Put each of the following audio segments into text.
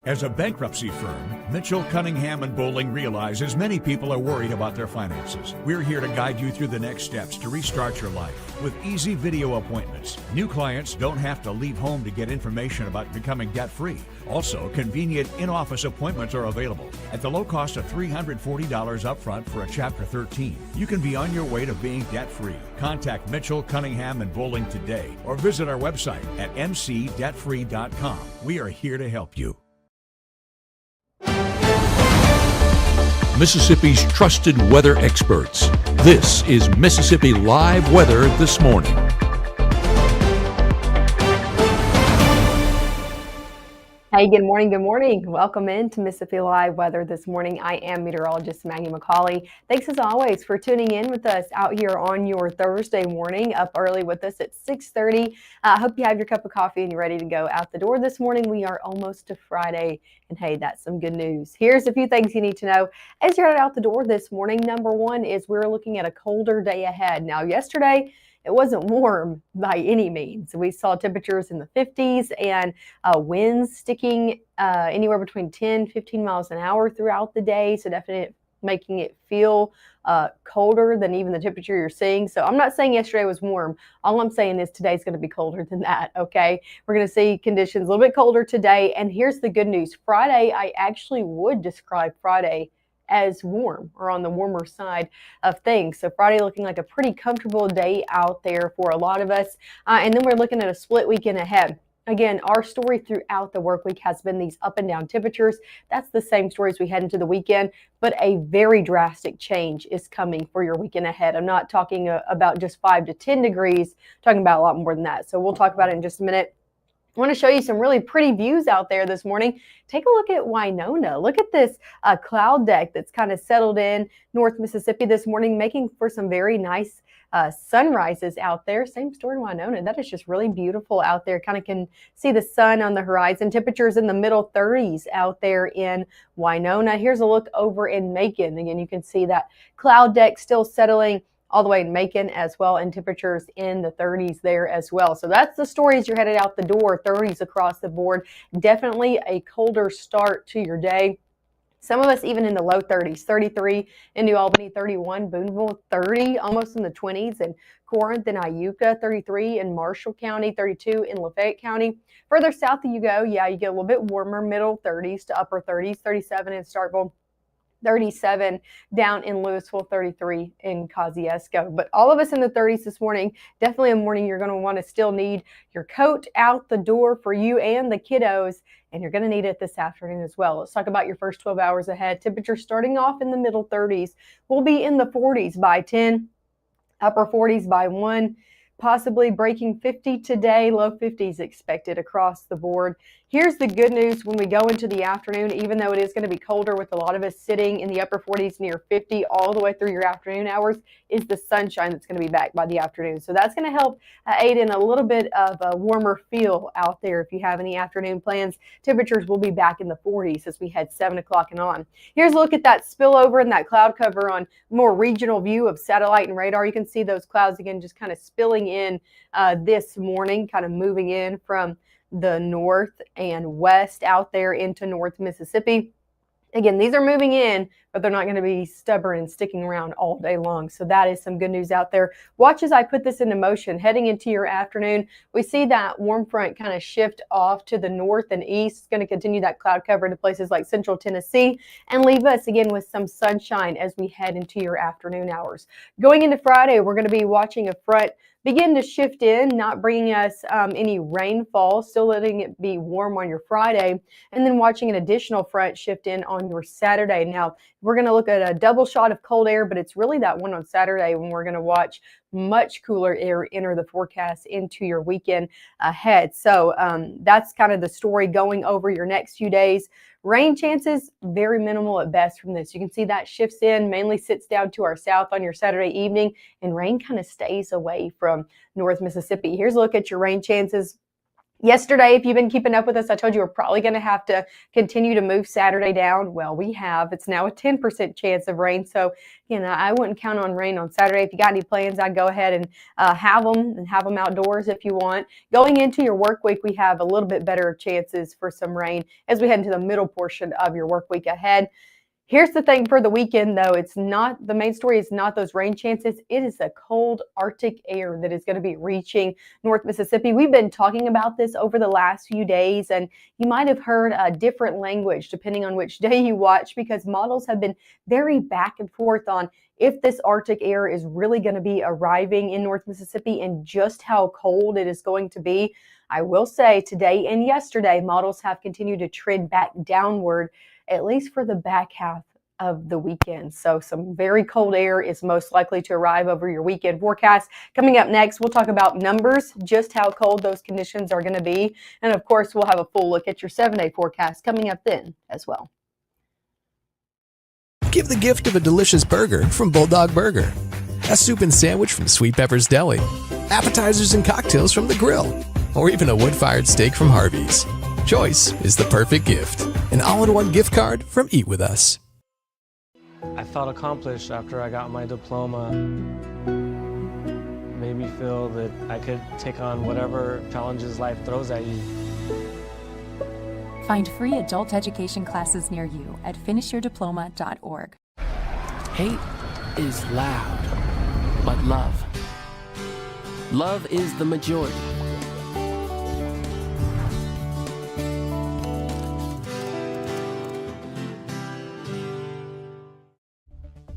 As a bankruptcy firm, Mitchell, Cunningham, and Bowling realizes many people are worried about their finances. We're here to guide you through the next steps to restart your life with easy video appointments. New clients don't have to leave home to get information about becoming debt-free. Also, convenient in-office appointments are available at the low cost of $340 upfront for a Chapter 13. You can be on your way to being debt-free. Contact Mitchell, Cunningham, and Bowling today or visit our website at mcdebtfree.com. We are here to help you. Mississippi's trusted weather experts. This is Mississippi Live Weather This Morning. Hey, good morning. Good morning. Welcome into Mississippi Live Weather This Morning. I am meteorologist Maggye McCauley. Thanks as always for tuning in with us out here on your Thursday morning, up early with us at 6:30. I hope you have your cup of coffee and you're ready to go out the door this morning. We are almost to Friday, and hey, that's some good news. Here's a few things you need to know as you're out the door this morning. Number one is we're looking at a colder day ahead. Now, yesterday, it wasn't warm by any means. We saw temperatures in the 50s and winds sticking anywhere between 10, 15 miles an hour throughout the day. So definitely making it feel colder than even the temperature you're seeing. So I'm not saying yesterday was warm. All I'm saying is today's going to be colder than that, okay? We're going to see conditions a little bit colder today. And here's the good news. Friday, I actually would describe Friday as warm or on the warmer side of things. So Friday looking like a pretty comfortable day out there for a lot of us. And then we're looking at a split weekend ahead. Again, our story throughout the work week has been these up and down temperatures. That's the same story as we head into the weekend, but a very drastic change is coming for your weekend ahead. I'm not talking about just 5 to 10 degrees, I'm talking about a lot more than that. So we'll talk about it in just a minute. I want to show you some really pretty views out there this morning. Take a look at Winona. Look at this cloud deck that's kind of settled in North Mississippi this morning, making for some very nice sunrises out there. Same story in Winona. That is just really beautiful out there. Kind of can see the sun on the horizon. Temperatures in the middle 30s out there in Winona. Here's a look over in Macon. Again, you can see that cloud deck still settling all the way in Macon as well, and temperatures in the 30s there as well. So that's the story as you're headed out the door, 30s across the board. Definitely a colder start to your day. Some of us even in the low 30s, 33 in New Albany, 31, Booneville, 30, almost in the 20s, and Corinth and Iuka, 33 in Marshall County, 32 in Lafayette County. Further south you go, yeah, you get a little bit warmer, middle 30s to upper 30s, 37 in Starkville, 37 down in Louisville, 33 in Kosciuszko. But all of us in the 30s this morning, definitely a morning you're going to want to still need your coat out the door for you and the kiddos, and you're going to need it this afternoon as well. Let's talk about your first 12 hours ahead. Temperatures starting off in the middle 30s. We'll be in the 40s by 10, upper 40s by 1. Possibly breaking 50 today, low 50s expected across the board. Here's the good news when we go into the afternoon, even though it is going to be colder with a lot of us sitting in the upper 40s near 50 all the way through your afternoon hours, is the sunshine that's going to be back by the afternoon. So that's going to help aid in a little bit of a warmer feel out there if you have any afternoon plans. Temperatures will be back in the 40s as we head 7 o'clock and on. Here's a look at that spillover and that cloud cover on more regional view of satellite and radar. You can see those clouds again just kind of spilling in this morning, kind of moving in from the north and west out there into North Mississippi. Again, these are moving in, but they're not going to be stubborn and sticking around all day long. So that is some good news out there. Watch as I put this into motion. Heading into your afternoon, we see that warm front kind of shift off to the north and east. It's going to continue that cloud cover to places like central Tennessee and leave us again with some sunshine as we head into your afternoon hours. Going into Friday, we're going to be watching a front begin to shift in, not bringing us any rainfall, still letting it be warm on your Friday, and then watching an additional front shift in on your Saturday. Now, we're going to look at a double shot of cold air, but it's really that one on Saturday when we're going to watch much cooler air enter the forecast into your weekend ahead. So that's kind of the story going over your next few days. Rain chances, very minimal at best from this. You can see that shifts in, mainly sits down to our south on your Saturday evening, and rain kind of stays away from North Mississippi. Here's a look at your rain chances Yesterday, if you've been keeping up with us, I told you we're probably going to have to continue to move Saturday down. Well, we have. It's now a 10% chance of rain. So, I wouldn't count on rain on Saturday. If you got any plans, I'd go ahead and have them outdoors if you want. Going into your work week, we have a little bit better chances for some rain as we head into the middle portion of your work week ahead. Here's the thing for the weekend, though. It's not the main story is not those rain chances. It is the cold Arctic air that is going to be reaching North Mississippi. We've been talking about this over the last few days, and you might have heard a different language depending on which day you watch, because models have been very back and forth on if this Arctic air is really going to be arriving in North Mississippi and just how cold it is going to be. I will say today and yesterday, models have continued to trend back downward, at least for the back half of the weekend. So some very cold air is most likely to arrive over your weekend forecast. Coming up next, we'll talk about numbers, just how cold those conditions are going to be. And of course, we'll have a full look at your 7-day forecast coming up then as well. Give the gift of a delicious burger from Bulldog Burger, a soup and sandwich from Sweet Pepper's Deli, appetizers and cocktails from The Grill, or even a wood-fired steak from Harvey's. Choice is the perfect gift. An all-in-one gift card from Eat With Us. I felt accomplished after I got my diploma. Made me feel that I could take on whatever challenges life throws at you. Find free adult education classes near you at finishyourdiploma.org. Hate is loud, but love is the majority.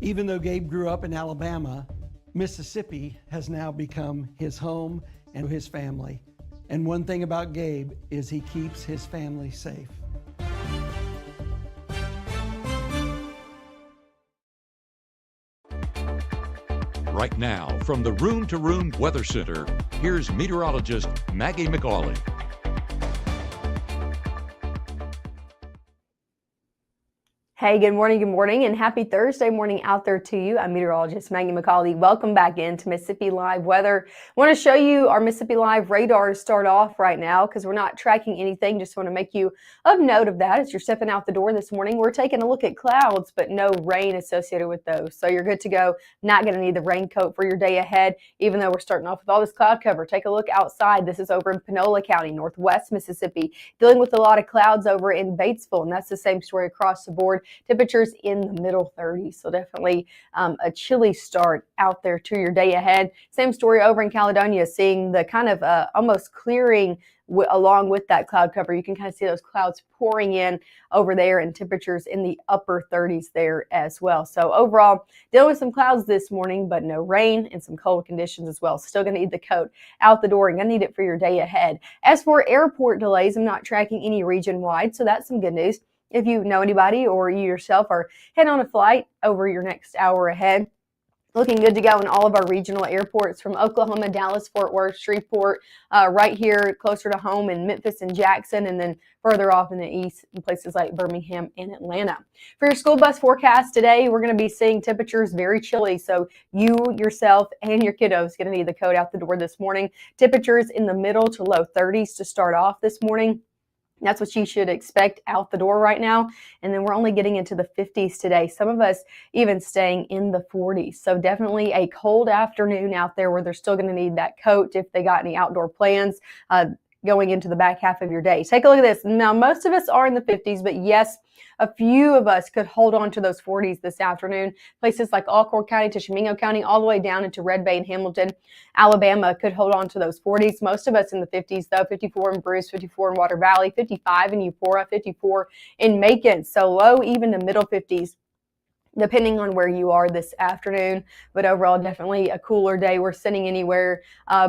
Even though Gabe grew up in Alabama, Mississippi has now become his home and his family. And one thing about Gabe is he keeps his family safe. Right now, from the Room to Room Weather Center, here's meteorologist Maggye McCauley. Hey, good morning, and happy Thursday morning out there to you. I'm meteorologist Maggye McCauley. Welcome back into Mississippi Live Weather. I want to show you our Mississippi Live radar to start off right now because we're not tracking anything. Just want to make you of note of that as you're stepping out the door this morning. We're taking a look at clouds, but no rain associated with those. So you're good to go. Not going to need the raincoat for your day ahead, even though we're starting off with all this cloud cover. Take a look outside. This is over in Panola County, northwest Mississippi, dealing with a lot of clouds over in Batesville, and that's the same story across the board. Temperatures in the middle 30s, so definitely a chilly start out there to your day ahead. Same story over in Caledonia, seeing the kind of almost clearing along with that cloud cover. You can kind of see those clouds pouring in over there, and temperatures in the upper 30s there as well. So overall, dealing with some clouds this morning, but no rain and some cold conditions as well. Still going to need the coat out the door and going to need it for your day ahead. As for airport delays, I'm not tracking any region-wide, so that's some good news. If you know anybody or you yourself are heading on a flight over your next hour ahead, looking good to go in all of our regional airports from Oklahoma, Dallas, Fort Worth, Shreveport, right here closer to home in Memphis and Jackson, and then further off in the east in places like Birmingham and Atlanta. For your school bus forecast today, we're going to be seeing temperatures very chilly, so you, yourself, and your kiddos going to need the coat out the door this morning. Temperatures in the middle to low 30s to start off this morning. That's what you should expect out the door right now. And then we're only getting into the 50s today. Some of us even staying in the 40s. So definitely a cold afternoon out there where they're still going to need that coat if they got any outdoor plans going into the back half of your day. Take a look at this. Now, most of us are in the 50s, but yes, a few of us could hold on to those 40s this afternoon. Places like Alcorn County, Tishomingo County, all the way down into Red Bay and Hamilton, Alabama could hold on to those 40s. Most of us in the 50s, though, 54 in Bruce, 54 in Water Valley, 55 in Eupora, 54 in Macon. So low, even to middle 50s. Depending on where you are this afternoon, but overall definitely a cooler day. We're sitting anywhere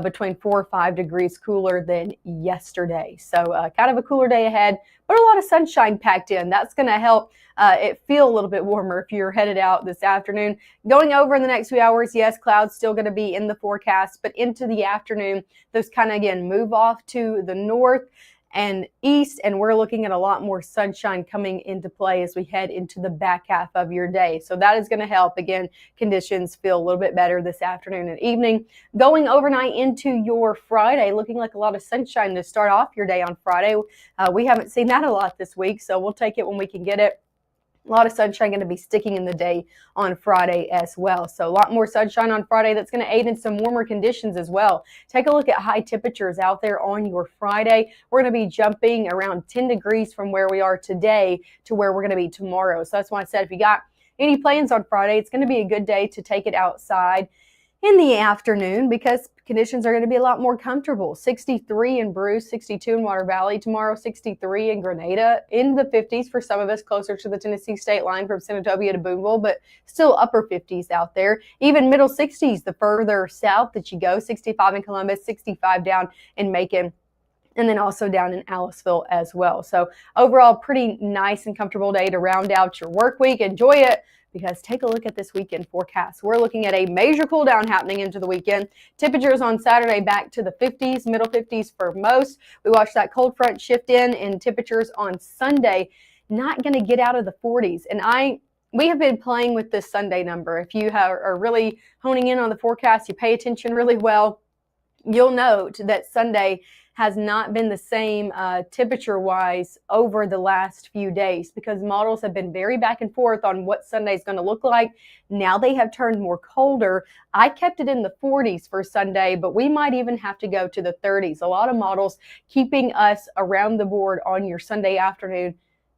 between 4 or 5 degrees cooler than yesterday. So kind of a cooler day ahead, but a lot of sunshine packed in. That's going to help it feel a little bit warmer if you're headed out this afternoon. Going over in the next few hours, yes, clouds still going to be in the forecast, but into the afternoon, those kind of, again, move off to the north. and east, and we're looking at a lot more sunshine coming into play as we head into the back half of your day. So that is going to help. Again, conditions feel a little bit better this afternoon and evening. Going overnight into your Friday, looking like a lot of sunshine to start off your day on Friday. We haven't seen that a lot this week, so we'll take it when we can get it. A lot of sunshine going to be sticking in the day on Friday as well. So a lot more sunshine on Friday. That's going to aid in some warmer conditions as well. Take a look at high temperatures out there on your Friday. We're going to be jumping around 10 degrees from where we are today to where we're going to be tomorrow. So that's why I said if you got any plans on Friday, it's going to be a good day to take it outside in the afternoon because conditions are going to be a lot more comfortable. 63 in Bruce, 62 in Water Valley tomorrow, 63 in Grenada, in the 50s for some of us closer to the Tennessee state line from Senatobia to Boonville, but still upper 50s out there. Even middle 60s the further south that you go, 65 in Columbus, 65 down in Macon, and then also down in Aliceville as well. So overall, pretty nice and comfortable day to round out your work week. Enjoy it. Because take a look at this weekend forecast. We're looking at a major cool down happening into the weekend. Temperatures on Saturday back to the 50s, middle 50s for most. We watched that cold front shift in, and temperatures on Sunday not going to get out of the 40s. And we have been playing with this Sunday number. If you are really honing in on the forecast, you pay attention really well, you'll note that Sunday has not been the same temperature-wise over the last few days because models have been very back and forth on what Sunday is going to look like. Now they have turned more colder. I kept it in the 40s for Sunday, but we might even have to go to the 30s. A lot of models keeping us around the board on your Sunday afternoon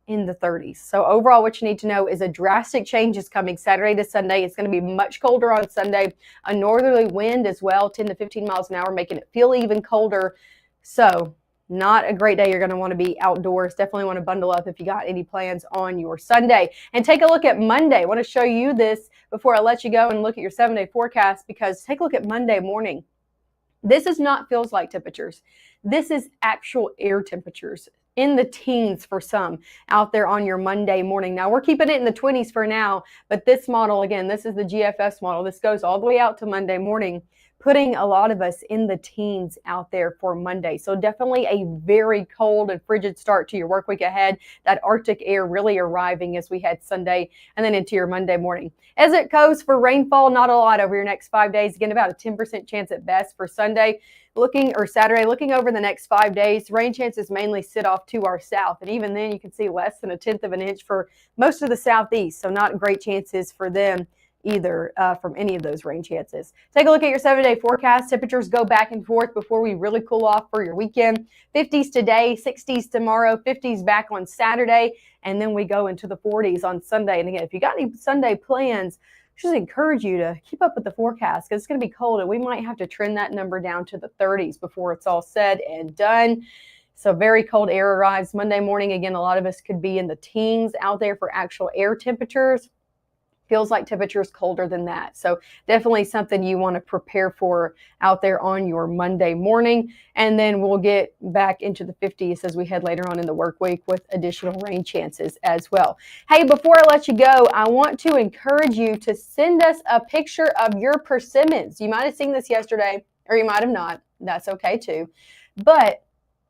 in the 30s. So overall, what you need to know is a drastic change is coming Saturday to Sunday. It's going to be much colder on Sunday. A northerly wind as well, 10 to 15 miles an hour, making it feel even colder. So not a great day. You're going to want to be outdoors. Definitely want to bundle up if you got any plans on your Sunday. And take a look at Monday. I want to show you this before I let you go and look at your 7-day forecast, because take a look at Monday morning. This is not feels like temperatures. This is actual air temperatures in the teens for some out there on your Monday morning. Now we're keeping it in the 20s for now, but this model, again, this is the GFS model. This goes all the way out to Monday morning, putting a lot of us in the teens out there for Monday. So definitely a very cold and frigid start to your work week ahead. That Arctic air really arriving as we head Sunday and then into your Monday morning. As it goes for rainfall, not a lot over your next 5 days. Again, about a 10% chance at best for Sunday. Saturday, looking over the next 5 days, rain chances mainly sit off to our south. And even then you can see less than 1/10 of an inch for most of the southeast. So not great chances for them either from any of those rain chances. Take a look at your 7-day forecast. Temperatures go back and forth before we really cool off for your weekend. 50s today, 60s tomorrow, 50s back on Saturday, and then we go into the 40s on Sunday. And again, if you got any Sunday plans, just encourage you to keep up with the forecast because it's going to be cold and we might have to trend that number down to the 30s before it's all said and done. So very cold air arrives Monday morning. Again, a lot of us could be in the teens out there for actual air temperatures. Feels like temperatures colder than that. So definitely something you want to prepare for out there on your Monday morning. And then we'll get back into the 50s as we head later on in the work week with additional rain chances as well. Hey, before I let you go, I want to encourage you to send us a picture of your persimmons. You might have seen this yesterday or you might have not. That's okay too. But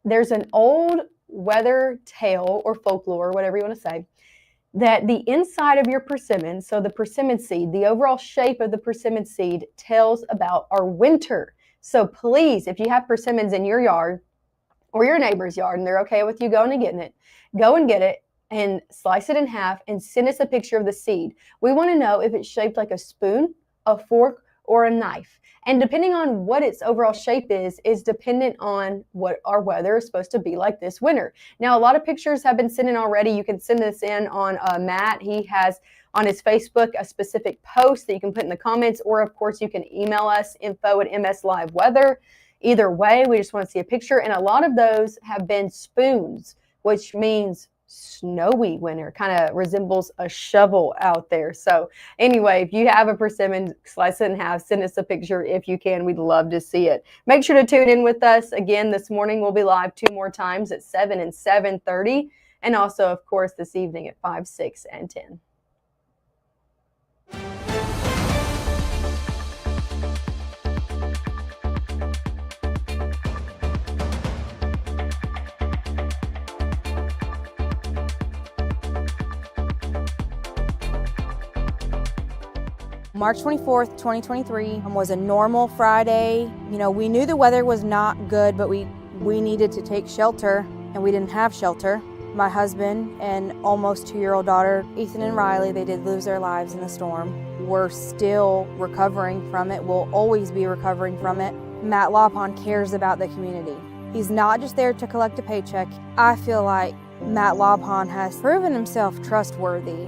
there's an old weather tale or folklore, whatever you want to say, that the inside of your persimmon, so the persimmon seed, the overall shape of the persimmon seed tells about our winter. So please, if you have persimmons in your yard or your neighbor's yard and they're okay with you going and getting it, go and get it and slice it in half and send us a picture of the seed. We want to know if it's shaped like a spoon, a fork, or a knife. And depending on what its overall shape is dependent on what our weather is supposed to be like this winter. Now, a lot of pictures have been sent in already. You can send this in on Matt. He has on his Facebook a specific post that you can put in the comments, or of course you can email us info@msliveweather. Either way, we just want to see a picture. And a lot of those have been spoons, which means snowy winter, kind of resembles a shovel out there. So anyway, if you have a persimmon, slice it in half, send us a picture if you can. We'd love to see it. Make sure to tune in with us again this morning. We'll be live 2 more times at 7 and 7:30, and also of course this evening at 5, 6, and 10. March 24th, 2023 was a normal Friday. You know, we knew the weather was not good, but we needed to take shelter, and we didn't have shelter. My husband and almost 2-year-old daughter, Ethan and Riley, they did lose their lives in the storm. We're still recovering from it. We'll always be recovering from it. Matt Lopon cares about the community. He's not just there to collect a paycheck. I feel like Matt Lopon has proven himself trustworthy.